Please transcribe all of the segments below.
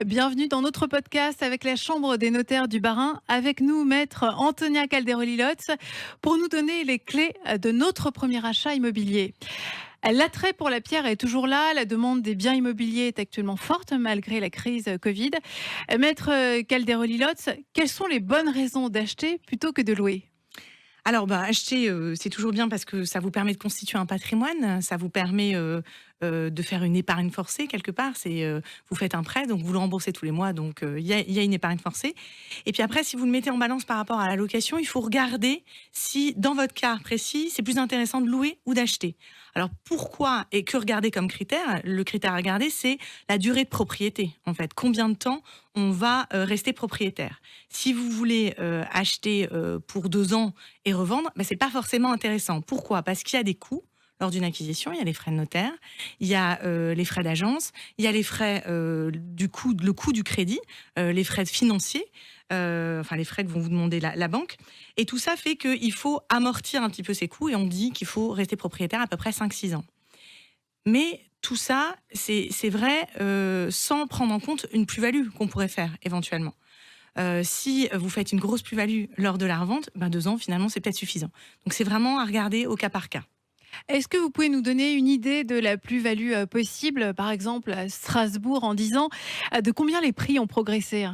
Bienvenue dans notre podcast avec la Chambre des notaires du Bas-Rhin. Avec nous, maître Antonia Calderoli-Lotz, pour nous donner les clés de notre premier achat immobilier. L'attrait pour la pierre est toujours là. La demande des biens immobiliers est actuellement forte malgré la crise Covid. Maître Calderoli-Lotz, quelles sont les bonnes raisons d'acheter plutôt que de louer? Alors, acheter, c'est toujours bien parce que ça vous permet de constituer un patrimoine, ça vous permet, de faire une épargne forcée quelque part. Vous faites un prêt, donc vous le remboursez tous les mois, donc il y a une épargne forcée. Et puis après, si vous le mettez en balance par rapport à la location, il faut regarder si, dans votre cas précis, c'est plus intéressant de louer ou d'acheter. Alors pourquoi et que regarder comme critère? Le critère à regarder, c'est la durée de propriété, en fait. Combien de temps on va rester propriétaire? Si vous voulez acheter pour 2 ans et revendre, c'est pas forcément intéressant. Pourquoi? Parce qu'il y a des coûts lors d'une acquisition, il y a les frais de notaire, il y a les frais d'agence, il y a les frais le coût du crédit, les frais financiers, enfin les frais que vont vous demander la banque. Et tout ça fait qu'il faut amortir un petit peu ces coûts et on dit qu'il faut rester propriétaire à peu près 5-6 ans. Mais tout ça, c'est vrai sans prendre en compte une plus-value qu'on pourrait faire éventuellement. Si vous faites une grosse plus-value lors de la revente, 2 ans finalement c'est peut-être suffisant. Donc c'est vraiment à regarder au cas par cas. Est-ce que vous pouvez nous donner une idée de la plus-value possible, par exemple à Strasbourg en 10 ans, de combien les prix ont progressé?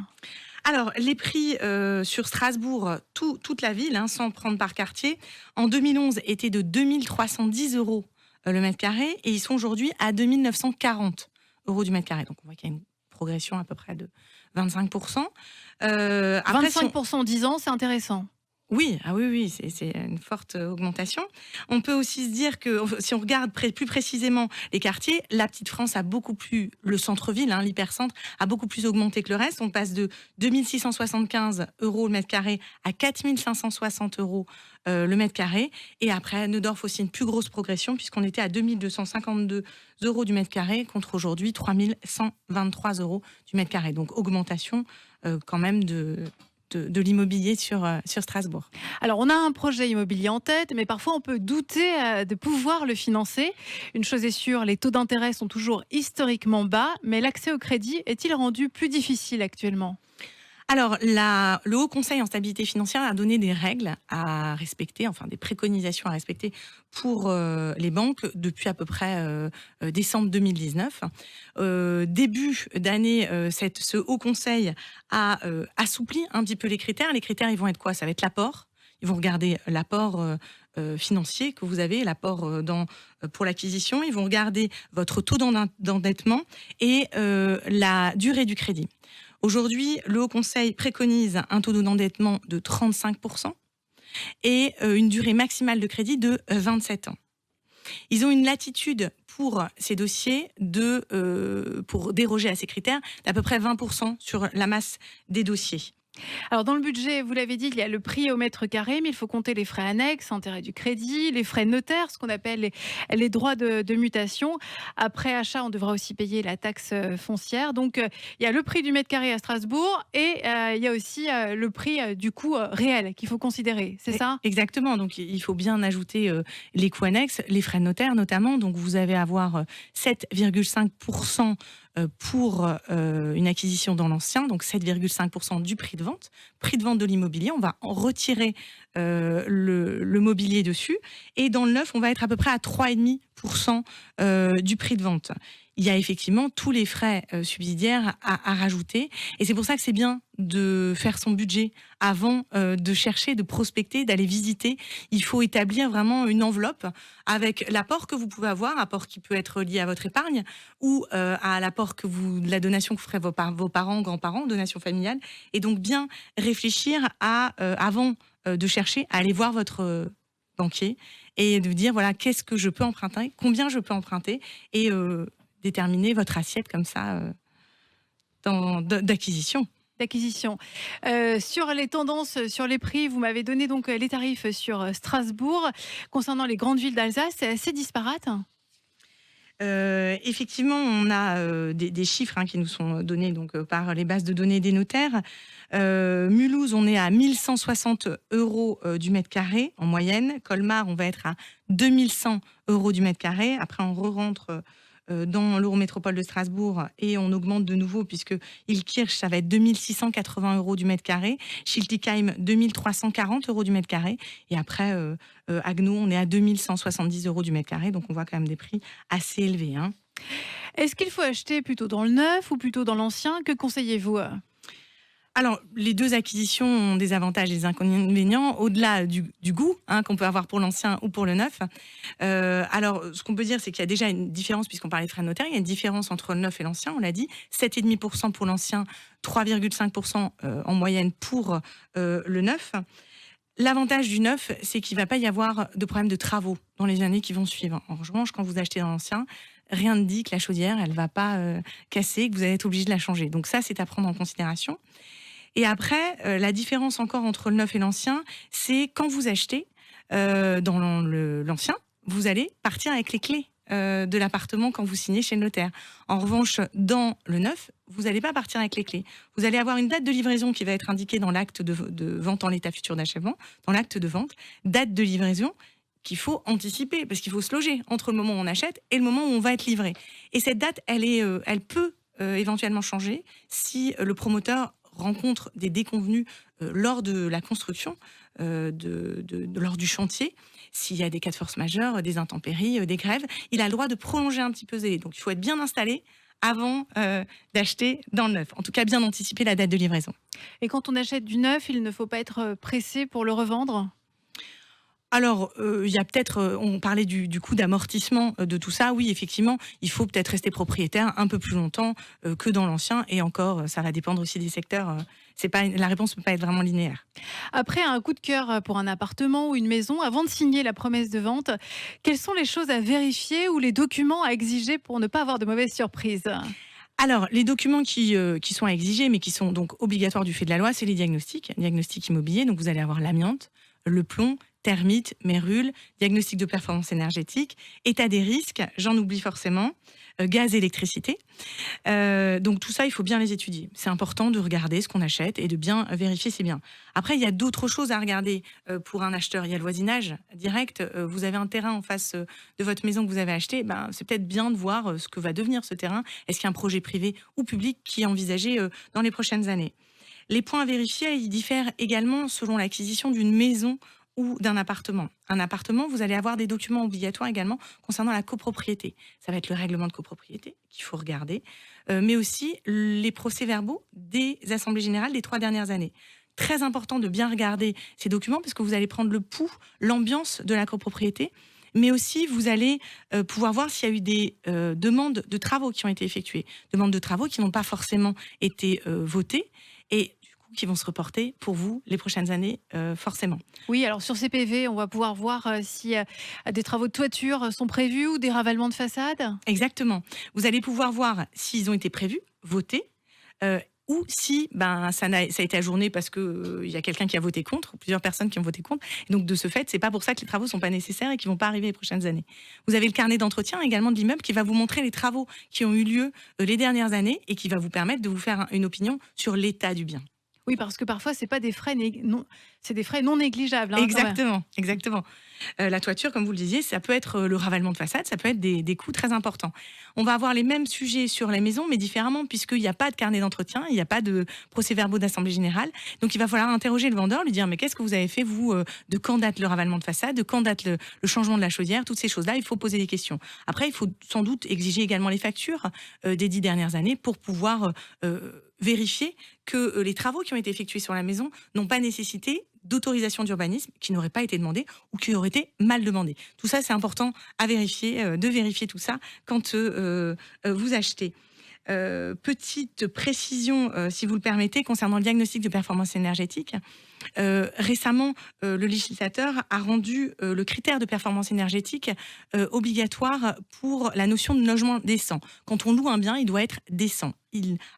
Alors, les prix sur Strasbourg, toute la ville, sans prendre par quartier, en 2011 étaient de 2 310 € le mètre carré et ils sont aujourd'hui à 2 940 € du mètre carré. Donc, on voit qu'il y a une progression à peu près de 25%. Après, si on, 25% en 10 ans, c'est intéressant. oui, ah oui, oui, c'est une forte augmentation. On peut aussi se dire que si on regarde plus précisément les quartiers, la Petite France a beaucoup plus, le centre-ville, l'hypercentre, a beaucoup plus augmenté que le reste. On passe de 2 675 € le mètre carré à 4 560 € le mètre carré. Et après, Neudorf aussi une plus grosse progression puisqu'on était à 2 252 € du mètre carré contre aujourd'hui 3 123 € du mètre carré. Donc augmentation quand même de l'immobilier sur Strasbourg. Alors, on a un projet immobilier en tête, mais parfois on peut douter de pouvoir le financer. Une chose est sûre, les taux d'intérêt sont toujours historiquement bas, mais l'accès au crédit est-il rendu plus difficile actuellement? Alors, le Haut Conseil en stabilité financière a donné des règles à respecter, enfin des préconisations à respecter pour les banques depuis à peu près décembre 2019. Début d'année, ce Haut Conseil a assoupli un petit peu les critères. Les critères, ils vont être quoi? Ça va être l'apport. Ils vont regarder l'apport financier que vous avez, l'apport pour l'acquisition. Ils vont regarder votre taux d'endettement et la durée du crédit. Aujourd'hui, le Haut Conseil préconise un taux d'endettement de 35% et une durée maximale de crédit de 27 ans. Ils ont une latitude pour ces dossiers pour déroger à ces critères d'à peu près 20% sur la masse des dossiers. Alors, dans le budget, vous l'avez dit, il y a le prix au mètre carré, mais il faut compter les frais annexes, intérêt du crédit, les frais notaires, ce qu'on appelle les droits de mutation. Après achat, on devra aussi payer la taxe foncière. Donc, il y a le prix du mètre carré à Strasbourg et il y a aussi le prix du coût réel qu'il faut considérer. C'est ça? Exactement. Donc, il faut bien ajouter les coûts annexes, les frais de notaire notamment. Donc, vous allez avoir 7,5% pour une acquisition dans l'ancien, donc 7,5% du prix de vente de l'immobilier. On va en retirer le mobilier dessus. Et dans le neuf, on va être à peu près à 3,5% du prix de vente. Il y a effectivement tous les frais subsidiaires à rajouter. Et c'est pour ça que c'est bien de faire son budget avant de chercher, de prospecter, d'aller visiter. Il faut établir vraiment une enveloppe avec l'apport que vous pouvez avoir, apport qui peut être lié à votre épargne ou à l'apport la donation que feraient vos parents, grands-parents, donation familiale. Et donc bien réfléchir avant de chercher à aller voir votre banquier et de dire voilà qu'est-ce que je peux emprunter, combien je peux emprunter et déterminer votre assiette comme ça d'acquisition. Sur les tendances, sur les prix, vous m'avez donné donc les tarifs sur Strasbourg. Concernant les grandes villes d'Alsace, c'est assez disparate. Effectivement, on a des chiffres qui nous sont donnés donc par les bases de données des notaires. Mulhouse, on est à 1160 € du mètre carré en moyenne. Colmar, on va être à 2100 € du mètre carré. Après, on re-rentre dans l'Eurométropole de Strasbourg et on augmente de nouveau puisque Illkirch, ça va être 2 680 € du mètre carré. Schiltigheim, 2 340 € du mètre carré. Et après, Haguenau, on est à 2 170 € du mètre carré. Donc, on voit quand même des prix assez élevés. Hein. Est-ce qu'il faut acheter plutôt dans le neuf ou plutôt dans l'ancien? Que conseillez-vous? Alors, les deux acquisitions ont des avantages et des inconvénients, au-delà du goût qu'on peut avoir pour l'ancien ou pour le neuf. Alors, ce qu'on peut dire, c'est qu'il y a déjà une différence, puisqu'on parlait de frais de notaire, il y a une différence entre le neuf et l'ancien, on l'a dit, 7,5% pour l'ancien, 3,5% en moyenne pour le neuf. L'avantage du neuf, c'est qu'il ne va pas y avoir de problème de travaux dans les années qui vont suivre. En revanche, quand vous achetez dans l'ancien, rien ne dit que la chaudière, elle ne va pas casser, que vous allez être obligé de la changer. Donc ça, c'est à prendre en considération. Et après, la différence encore entre le neuf et l'ancien, c'est quand vous achetez dans l'ancien, vous allez partir avec les clés de l'appartement quand vous signez chez le notaire. En revanche, dans le neuf, vous n'allez pas partir avec les clés. Vous allez avoir une date de livraison qui va être indiquée dans l'acte de vente en l'état futur d'achèvement, dans l'acte de vente, date de livraison qu'il faut anticiper, parce qu'il faut se loger entre le moment où on achète et le moment où on va être livré. Et cette date, elle peut éventuellement changer si le promoteur rencontre des déconvenus lors de la construction, lors du chantier. S'il y a des cas de force majeure, des intempéries, des grèves, il a le droit de prolonger un petit peu ce délai. Donc il faut être bien installé avant d'acheter dans le neuf. En tout cas, bien anticiper la date de livraison. Et quand on achète du neuf, il ne faut pas être pressé pour le revendre? Alors, il y a peut-être, on parlait du coût d'amortissement de tout ça. Oui, effectivement, il faut peut-être rester propriétaire un peu plus longtemps que dans l'ancien. Et encore, ça va dépendre aussi des secteurs. La réponse ne peut pas être vraiment linéaire. Après un coup de cœur pour un appartement ou une maison, avant de signer la promesse de vente, quelles sont les choses à vérifier ou les documents à exiger pour ne pas avoir de mauvaises surprises? Alors, les documents qui sont à exiger, mais qui sont donc obligatoires du fait de la loi, c'est les diagnostics immobiliers. Donc, vous allez avoir l'amiante, le plomb, termites, mérules, diagnostic de performance énergétique, état des risques, j'en oublie forcément, gaz, électricité. Donc tout ça, il faut bien les étudier. C'est important de regarder ce qu'on achète et de bien vérifier ses biens. Après, il y a d'autres choses à regarder pour un acheteur. Il y a le voisinage direct. Vous avez un terrain en face de votre maison que vous avez acheté. C'est peut-être bien de voir ce que va devenir ce terrain. Est-ce qu'il y a un projet privé ou public qui est envisagé dans les prochaines années? Les points à vérifier, ils diffèrent également selon l'acquisition d'une maison ou d'un appartement. Un appartement, vous allez avoir des documents obligatoires également concernant la copropriété. Ça va être le règlement de copropriété qu'il faut regarder, mais aussi les procès-verbaux des assemblées générales des 3 dernières années. Très important de bien regarder ces documents parce que vous allez prendre le pouls, l'ambiance de la copropriété, mais aussi vous allez pouvoir voir s'il y a eu des demandes de travaux qui ont été effectuées, demandes de travaux qui n'ont pas forcément été votées et qui vont se reporter pour vous les prochaines années, forcément. Oui, alors sur ces PV, on va pouvoir voir si des travaux de toiture sont prévus ou des ravalements de façade. Exactement. Vous allez pouvoir voir s'ils ont été prévus, votés, ou si ça a été ajourné parce qu'il y a quelqu'un qui a voté contre, ou plusieurs personnes qui ont voté contre. Et donc, de ce fait, c'est pas pour ça que les travaux sont pas nécessaires et qui vont pas arriver les prochaines années. Vous avez le carnet d'entretien également de l'immeuble qui va vous montrer les travaux qui ont eu lieu les dernières années et qui va vous permettre de vous faire une opinion sur l'état du bien. Oui, parce que parfois, c'est pas des frais c'est des frais non négligeables. Exactement. La toiture, comme vous le disiez, ça peut être le ravalement de façade, ça peut être des coûts très importants. On va avoir les mêmes sujets sur les maisons, mais différemment, puisqu'il n'y a pas de carnet d'entretien, il n'y a pas de procès-verbaux d'assemblée générale. Donc, il va falloir interroger le vendeur, lui dire, mais qu'est-ce que vous avez fait, vous, de quand date le ravalement de façade, de quand date le changement de la chaudière, toutes ces choses-là, il faut poser des questions. Après, il faut sans doute exiger également les factures des 10 dernières années pour pouvoir vérifier que les travaux qui ont été effectués sur la maison n'ont pas nécessité d'autorisation d'urbanisme qui n'aurait pas été demandée ou qui aurait été mal demandée. Tout ça, c'est important à vérifier, de vérifier tout ça quand vous achetez. Petite précision, si vous le permettez, concernant le diagnostic de performance énergétique. Récemment, le législateur a rendu le critère de performance énergétique obligatoire pour la notion de logement décent. Quand on loue un bien, il doit être décent.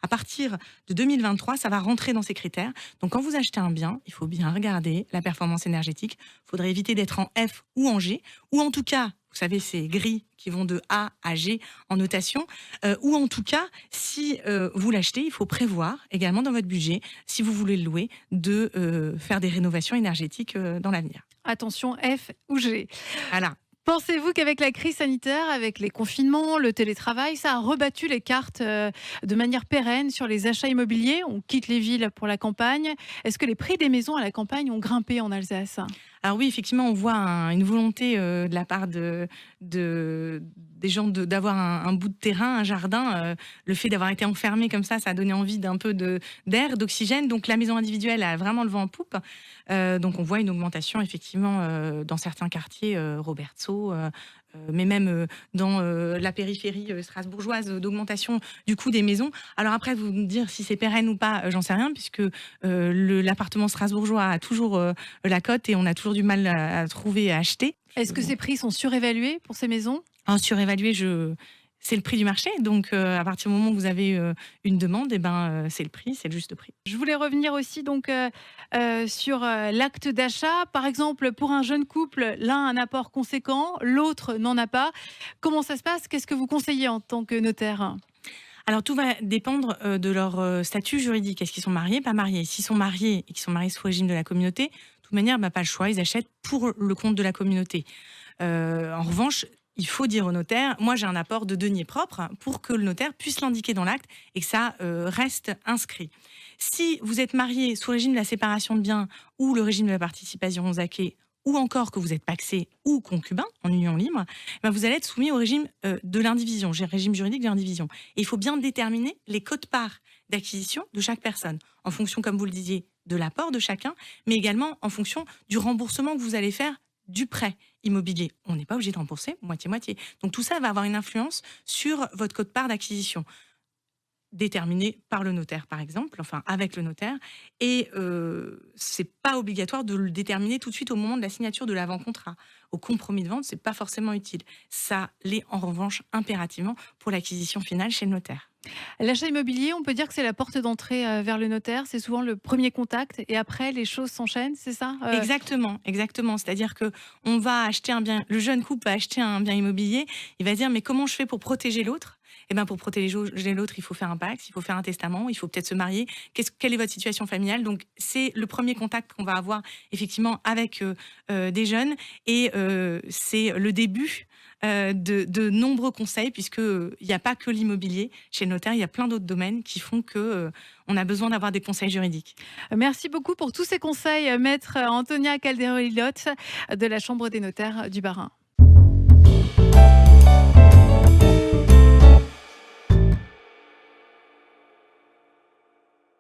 À partir de 2023, ça va rentrer dans ces critères. Donc, quand vous achetez un bien, il faut bien regarder la performance énergétique. Il faudrait éviter d'être en F ou en G, ou en tout cas, vous savez, ces grilles qui vont de A à G en notation, ou en tout cas, si vous l'achetez, il faut prévoir également dans votre budget, si vous voulez le louer, de faire des rénovations énergétiques dans l'avenir. Attention, F ou G. Voilà. Pensez-vous qu'avec la crise sanitaire, avec les confinements, le télétravail, ça a rebattu les cartes de manière pérenne sur les achats immobiliers? On quitte les villes pour la campagne. Est-ce que les prix des maisons à la campagne ont grimpé en Alsace? Alors oui, effectivement, on voit une volonté de la part des gens d'avoir un bout de terrain, un jardin. Le fait d'avoir été enfermé comme ça a donné envie d'un peu d'air, d'oxygène. Donc la maison individuelle a vraiment le vent en poupe. Donc on voit une augmentation effectivement dans certains quartiers, Robertso, mais même dans la périphérie strasbourgeoise, d'augmentation du coût des maisons. Alors après, vous me dire si c'est pérenne ou pas, j'en sais rien, puisque l'appartement strasbourgeois a toujours la cote et on a toujours du mal à trouver et à acheter. Est-ce que ces prix sont surévalués pour ces maisons? Surévalué, c'est le prix du marché. Donc, à partir du moment où vous avez une demande, et ben, c'est le prix, c'est le juste prix. Je voulais revenir aussi donc sur l'acte d'achat. Par exemple, pour un jeune couple, l'un a un apport conséquent, l'autre n'en a pas. Comment ça se passe? Qu'est-ce que vous conseillez en tant que notaire? Alors, tout va dépendre de leur statut juridique. Est-ce qu'ils sont mariés, pas mariés? S'ils sont mariés et qu'ils sont mariés sous régime de la communauté, de toute manière, bah, pas le choix, ils achètent pour le compte de la communauté. En revanche, il faut dire au notaire, moi j'ai un apport de deniers propres pour que le notaire puisse l'indiquer dans l'acte et que ça reste inscrit. Si vous êtes marié sous régime de la séparation de biens ou le régime de la participation aux acquis, ou encore que vous êtes pacsé ou concubin en union libre, ben vous allez être soumis au régime de l'indivision, régime juridique de l'indivision. Et il faut bien déterminer les quotes-parts d'acquisition de chaque personne, en fonction, comme vous le disiez, de l'apport de chacun, mais également en fonction du remboursement que vous allez faire du prêt immobilier. On n'est pas obligé de rembourser moitié-moitié. Donc tout ça va avoir une influence sur votre quote-part d'acquisition, déterminée par le notaire, par exemple, enfin avec le notaire. Et c'est pas obligatoire de le déterminer tout de suite au moment de la signature de l'avant-contrat. Au compromis de vente, c'est pas forcément utile. Ça l'est en revanche impérativement pour l'acquisition finale chez le notaire. L'achat immobilier, on peut dire que c'est la porte d'entrée vers le notaire. C'est souvent le premier contact et après, les choses s'enchaînent, c'est ça? Exactement, exactement. C'est-à-dire que on va acheter un bien, le jeune couple va acheter un bien immobilier, il va se dire mais comment je fais pour protéger l'autre? Eh ben pour protéger l'autre, il faut faire un pacte, il faut faire un testament, il faut peut-être se marier. Quelle est votre situation familiale? Donc c'est le premier contact qu'on va avoir effectivement avec des jeunes et c'est le début de nombreux conseils puisque il n'y a pas que l'immobilier chez le notaire, il y a plein d'autres domaines qui font que on a besoin d'avoir des conseils juridiques. Merci beaucoup pour tous ces conseils, maître Antonia Calderoli-Lotte de la Chambre des notaires du Bas-Rhin.